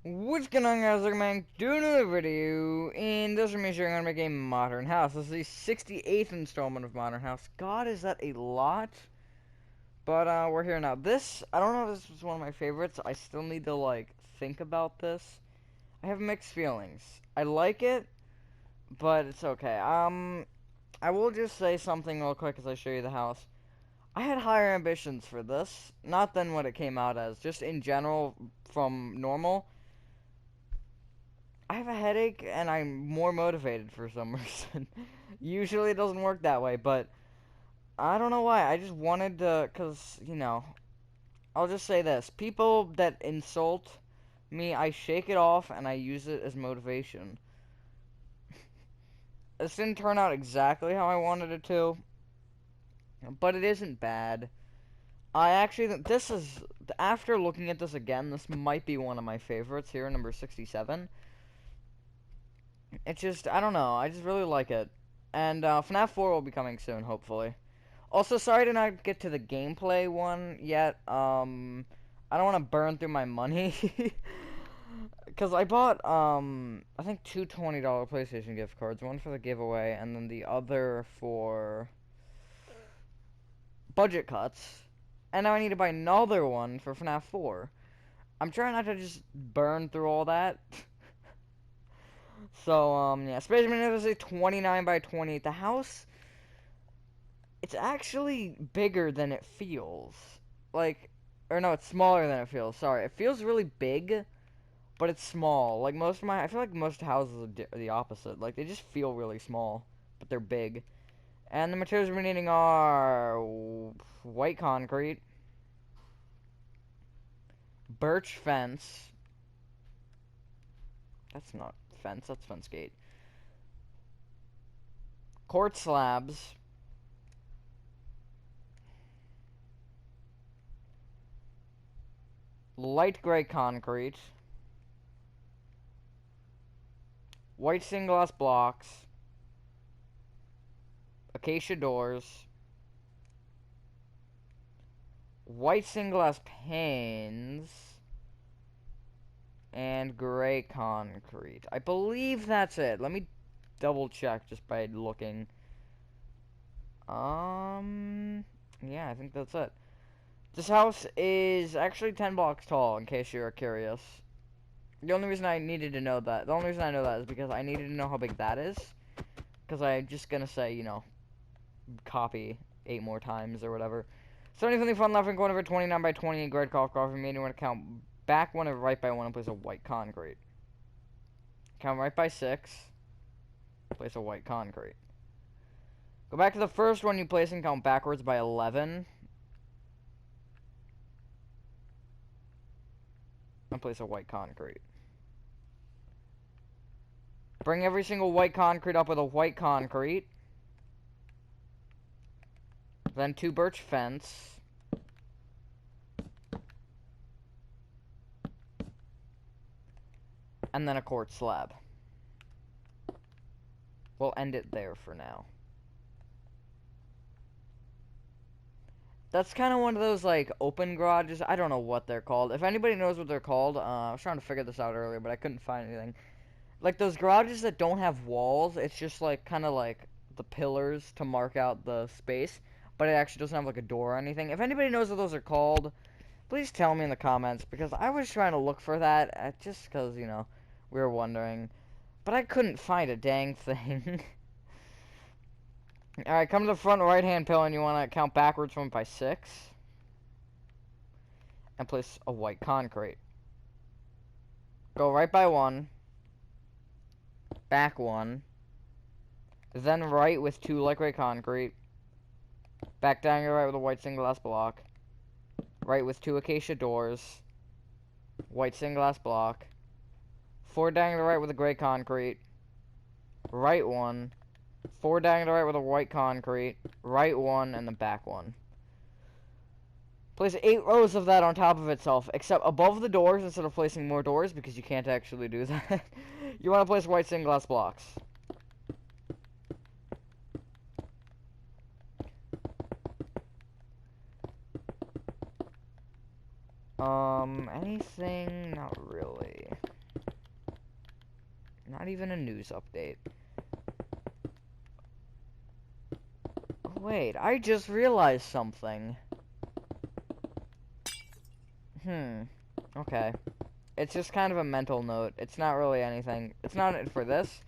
What's going on, guys? Welcome back to another video. In this video, I'm going to make a Modern House. This is the 68th installment of Modern House. God, is that a lot? But, we're here now. This, I don't know if this was one of my favorites. I still need to, like, think about this. I have mixed feelings. I like it, but it's okay. I will just say something real quick as I show you the house. I had higher ambitions for this. Not than what it came out as. Just in general, from normal. I have a headache and I'm more motivated for some reason. Usually it doesn't work that way, but I don't know why. I just wanted to, cause, I'll just say this. People that insult me, I shake it off and I use it as motivation. This didn't turn out exactly how I wanted it to, but it isn't bad. I actually think this is, after looking at this again, this might be one of my favorites here, number 67. It's just, I don't know, I just really like it. And FNAF 4 will be coming soon, hopefully. Also, sorry to not get to the gameplay one yet. I don't want to burn through my money. Because I bought, I think two $20 PlayStation gift cards. One for the giveaway, and then the other for budget cuts. And now I need to buy another one for FNAF 4. I'm trying not to just burn through all that. So, yeah, Space Marine is a 29 by 20. The house, it's actually bigger than it feels. Like, or no, it's smaller than it feels. Sorry, it feels really big, but it's small. Like I feel like most houses are the opposite. Like, they just feel really small, but they're big. And the materials we're needing are white concrete, birch fence. That's not fence, that's fence gate. Quartz slabs. Light gray concrete. White stained glass blocks. Acacia doors. White stained glass panes. And gray concrete. I believe that's it. Let me double check just by looking. Yeah, I think that's it. This house is actually 10 blocks tall, in case you're curious. The only reason I needed to know that, the only reason I know that is because I needed to know how big that is. Because I'm just gonna say, copy 8 more times or whatever. 70 fun left and corner for 29 by 20 grid golf golf. You may want to count back one and right by one and place a white concrete. Count right by 6. Place a white concrete. Go back to the first one you place and count backwards by 11. And place a white concrete. Bring every single white concrete up with a white concrete. Then 2 birch fence. And then a quartz slab. We'll end it there for now. That's kind of one of those, like, open garages. I don't know what they're called. If anybody knows what they're called, I was trying to figure this out earlier, but I couldn't find anything. Like, those garages that don't have walls, it's just, like, kind of like the pillars to mark out the space, but it actually doesn't have, like, a door or anything. If anybody knows what those are called, please tell me in the comments, because I was trying to look for that, just because, we were wondering. But I couldn't find a dang thing. Alright, come to the front right-hand pillar, and you want to count backwards from by 6. And place a white concrete. Go right by 1. Back 1. Then right with 2 light gray concrete. Back down your right with a white stained glass block. Right with 2 acacia doors. White stained glass block. 4 down your right with a gray concrete. Right 1. 4 down the right with a white concrete, right 1, and the back 1. Place 8 rows of that on top of itself, except above the doors instead of placing more doors, because you can't actually do that. You want to place white stained glass blocks. Anything? Not really. Not even a news update. Wait, I just realized something. Okay. It's just kind of a mental note. It's not really anything. It's not for this.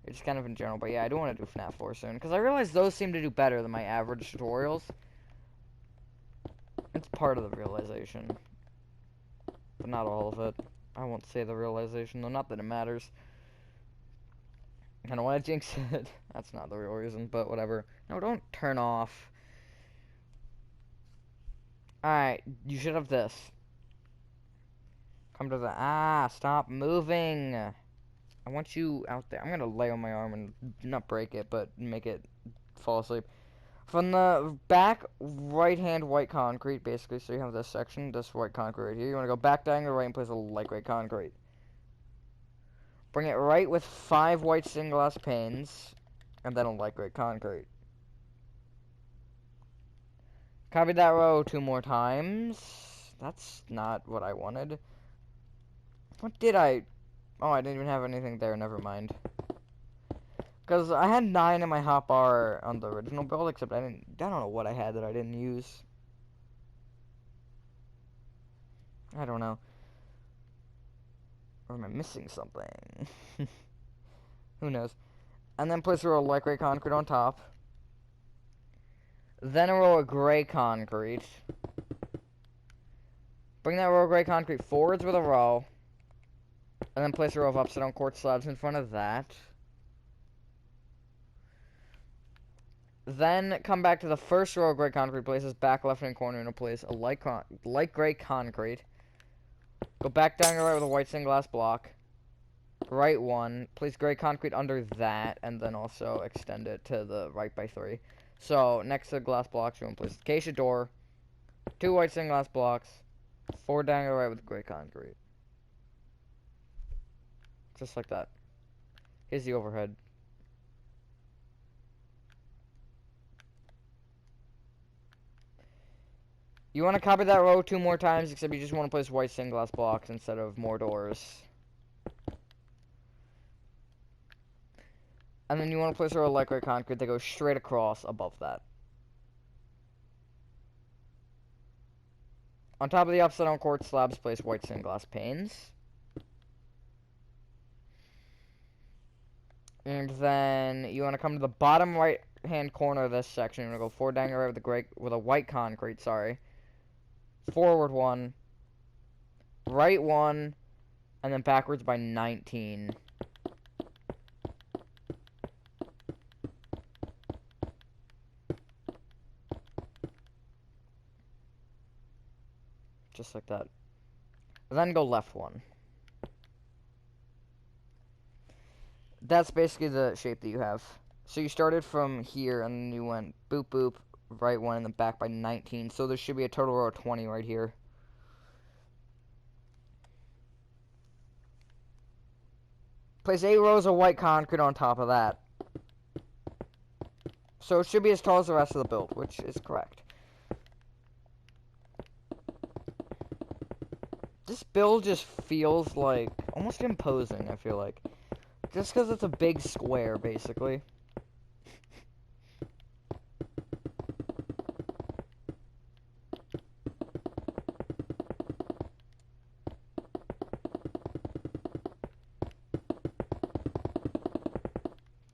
It's kind of in general. But yeah, I do want to do FNAF 4 soon. Because I realize those seem to do better than my average tutorials. It's part of the realization. But not all of it. I won't say the realization, though. Not that it matters. I don't want to jinx it. That's not the real reason, but whatever. No, don't turn off. Alright, you should have this. Come to the... stop moving. I want you out there. I'm gonna lay on my arm and not break it, but make it fall asleep. From the back right-hand white concrete, basically, so you have this section, this white concrete right here. You want to go back down the right and place a light gray concrete. Bring it right with 5 white stained glass panes, and then a light gray concrete. Copy that row 2 more times. That's not what I wanted. What did I... Oh, I didn't even have anything there, never mind. Because I had 9 in my hotbar on the original build, except I don't know what I had that I didn't use. I don't know. Or am I missing something? Who knows. And then place a row of light gray concrete on top. Then a row of gray concrete. Bring that row of gray concrete forwards with a row. And then place a row of upside down quartz slabs in front of that. Then come back to the first row of gray concrete, places back left hand corner and place a light gray concrete. Go back down your right with a white stained glass block. Right one. Place gray concrete under that, and then also extend it to the right by 3. So next to the glass blocks, you want to place the acacia door, 2 white stained glass blocks, 4 down your right with gray concrete. Just like that. Here's the overhead. You want to copy that row 2 more times, except you just want to place white stained glass blocks instead of more doors. And then you want to place a row of light gray concrete that goes straight across above that. On top of the upside down quartz slabs, place white stained glass panes. And then you want to come to the bottom right hand corner of this section. You're going to go 4 down your right with a white concrete, sorry. Forward 1, right 1, and then backwards by 19. Just like that. And then go left 1. That's basically the shape that you have. So you started from here, and then you went boop boop, right 1, and then back by 19. So there should be a total row of 20 right here. Place 8 rows of white concrete on top of that. So it should be as tall as the rest of the build, which is correct. This build just feels like almost imposing, I feel like. Just because it's a big square, basically.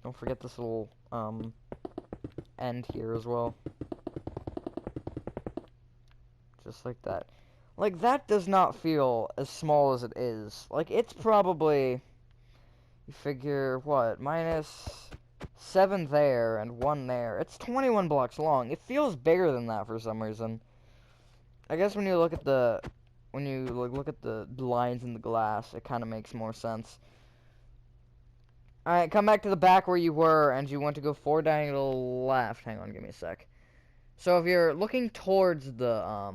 Don't forget this little, end here as well. Just like that. Like, that does not feel as small as it is. Like, it's probably... You figure, what, -7 there and 1 there. It's 21 blocks long. It feels bigger than that for some reason. I guess when you look at the... When you look at the lines in the glass, it kind of makes more sense. Alright, come back to the back where you were, and you want to go 4 diagonal left. Hang on, give me a sec. So if you're looking towards the,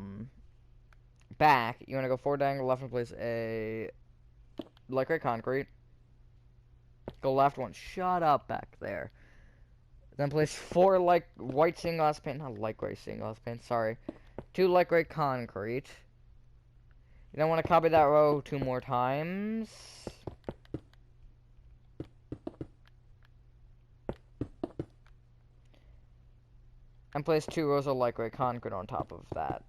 back, you want to go 4 diagonal left and place a light gray concrete. Go left 1. Shut up back there. Then place 4 white stained glass paint. Not light gray stained glass paint, sorry. 2 light gray concrete. You then want to copy that row 2 more times. and place 2 rows of light gray concrete on top of that.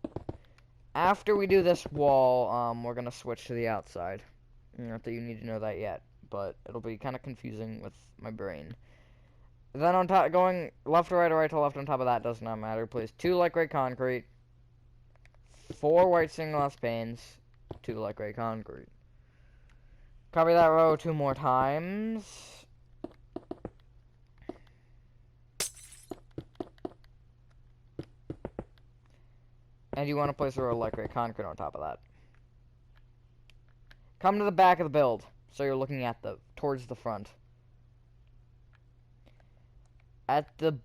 After we do this wall, we're gonna switch to the outside. Not that you need to know that yet, but it'll be kind of confusing with my brain. Then on top, going left to right or right to left on top of that does not matter. Place 2 light gray concrete, 4 white stained glass panes, 2 light gray concrete. Copy that row 2 more times. And you want to place a row of light gray concrete on top of that. Come to the back of the build, so you're looking at towards the front. At the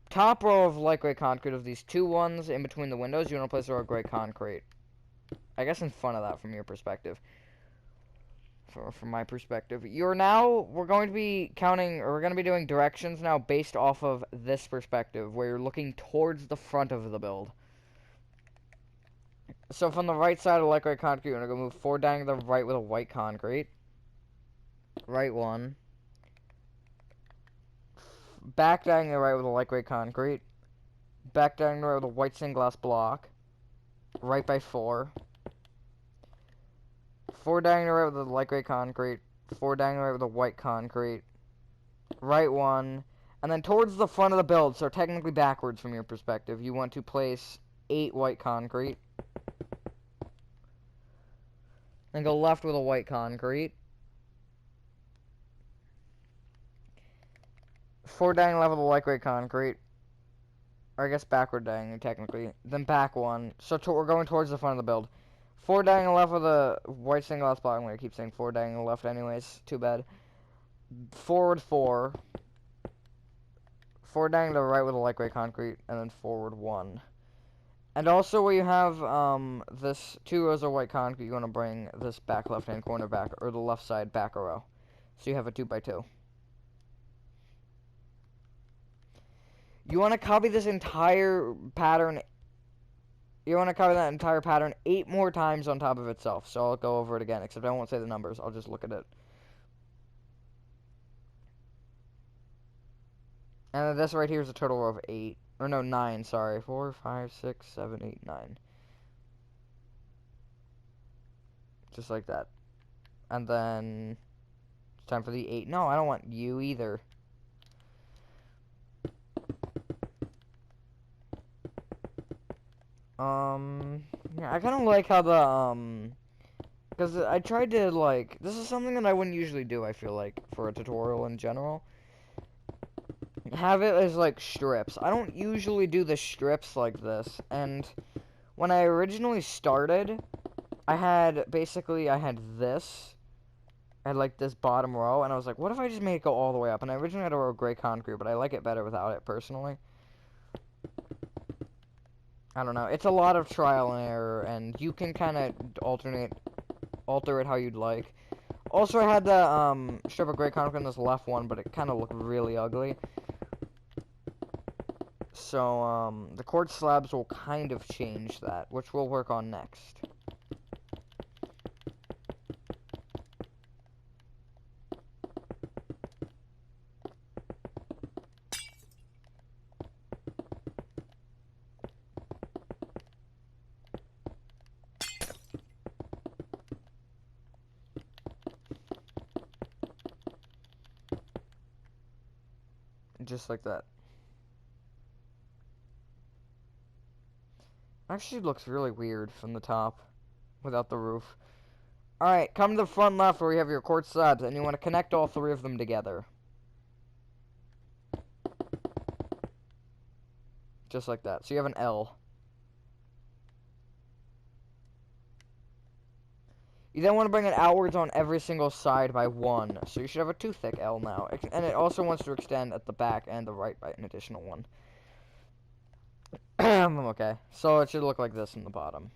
top row of light gray concrete of these 2 ones in between the windows, you want to place a row of gray concrete. I guess in front of that from your perspective. From my perspective. We're going to be counting, or we're going to be doing directions now based off of this perspective, where you're looking towards the front of the build. So from the right side of light gray concrete, you're going to go move 4 down to the right with a white concrete. Right 1. Back down to the right with a light gray concrete. Back down to the right with a white stained glass block. Right by 4. 4 down to the right with a light gray concrete. 4 down to the right with a white concrete. Right 1. And then towards the front of the build, so technically backwards from your perspective, you want to place 8 white concrete. Then go left with a white concrete. 4 down left with a light gray concrete. Or I guess backward diagonally, technically. Then back 1. So we're going towards the front of the build. 4 diagonal left with a white stained glass block. I'm going to keep saying 4 diagonal left anyways. Too bad. Forward 4. 4 diagonal right with a light gray concrete. And then forward 1. And also where you have this 2 rows of white concrete, you want to bring this back left-hand corner back, or the left side back a row. So you have a 2x2. You want to copy this entire pattern. You want to copy that entire pattern 8 more times on top of itself. So I'll go over it again, except I won't say the numbers. I'll just look at it. And this right here is a total row of 8. Or no, 9, sorry. 4, 5, 6, 7, 8, 9. Just like that. And then it's time for the 8. No, I don't want you either. Yeah, I kind of like how the, because I tried to, like, this is something that I wouldn't usually do, I feel like, for a tutorial in general. Have it as, like, strips. I don't usually do the strips like this, and when I originally started, I had this. I had, like, this bottom row, and I was like, what if I just made it go all the way up? And I originally had a row of gray concrete, but I like it better without it, personally. I don't know. It's a lot of trial and error, and you can kind of alter it how you'd like. Also, I had the strip of gray concrete in this left one, but it kind of looked really ugly. So, the quartz slabs will kind of change that, which we'll work on next. Just like that. Actually looks really weird from the top without the roof. Alright, come to the front left where you have your quartz slabs, and you want to connect all 3 of them together. Just like that. So you have an L. You then want to bring it outwards on every single side by 1. So you should have a 2 thick L now. And it also wants to extend at the back and the right by an additional 1. Okay, so it should look like this in the bottom.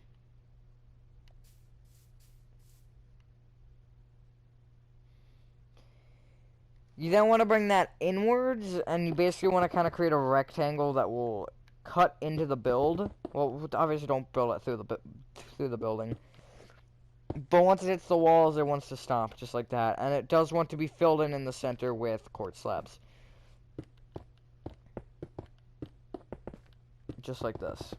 You then want to bring that inwards, and you basically want to kind of create a rectangle that will cut into the build. Well, obviously don't build it through the building. But once it hits the walls, it wants to stop, just like that. And it does want to be filled in the center with quartz slabs. just like this.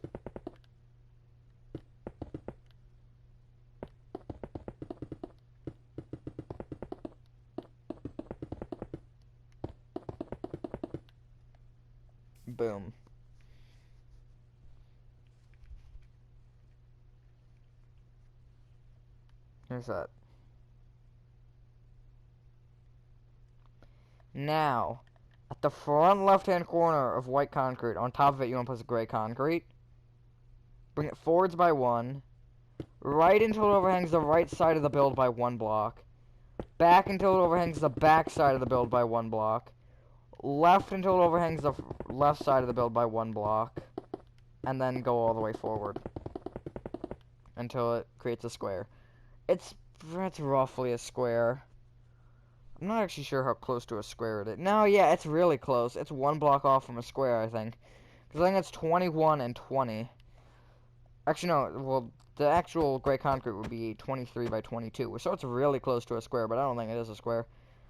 Boom. Here's that. Now, at the front left-hand corner of white concrete, on top of it you want to place gray concrete. Bring it forwards by 1. Right until it overhangs the right side of the build by 1 block. Back until it overhangs the back side of the build by 1 block. Left until it overhangs the left side of the build by 1 block. And then go all the way forward until it creates a square. It's roughly a square. I'm not actually sure how close to a square it is. No, yeah, it's really close. It's 1 block off from a square, I think. Because I think it's 21 and 20. Actually, no, well, the actual gray concrete would be 23 by 22. So it's really close to a square, but I don't think it is a square.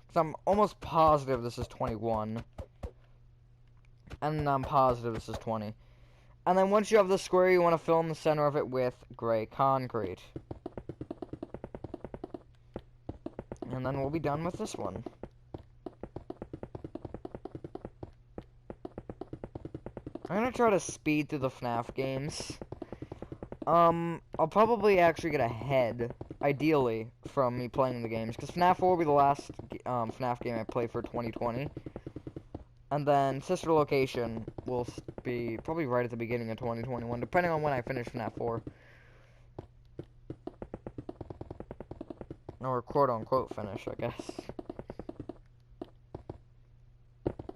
Because I'm almost positive this is 21. And I'm positive this is 20. And then once you have the square, you want to fill in the center of it with gray concrete. And then we'll be done with this one. I'm gonna try to speed through the FNAF games. I'll probably actually get ahead, ideally, from me playing the games, because FNAF 4 will be the last FNAF game I play for 2020. And then Sister Location will be probably right at the beginning of 2021, depending on when I finish FNAF 4. Or quote-unquote finish, I guess.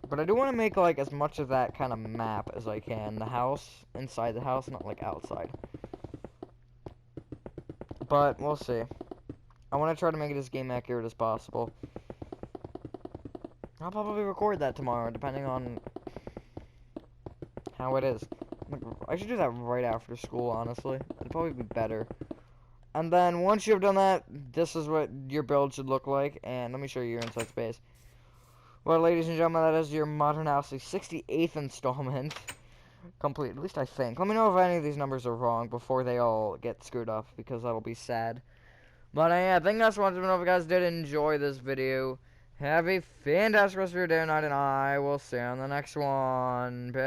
But I do want to make, like, as much of that kind of map as I can. The house, inside the house, not, like, outside. But, we'll see. I want to try to make it as game accurate as possible. I'll probably record that tomorrow, depending on how it is. I should do that right after school, honestly. It'd probably be better. And then, once you've done that, this is what your build should look like. And let me show you your inside space. Well, ladies and gentlemen, that is your Modern House, the 68th installment. Complete, at least I think. Let me know if any of these numbers are wrong before they all get screwed up, because that'll be sad. But yeah, I think that's what I hope you guys did enjoy this video. Have a fantastic rest of your day or night, and I will see you on the next one. Bye.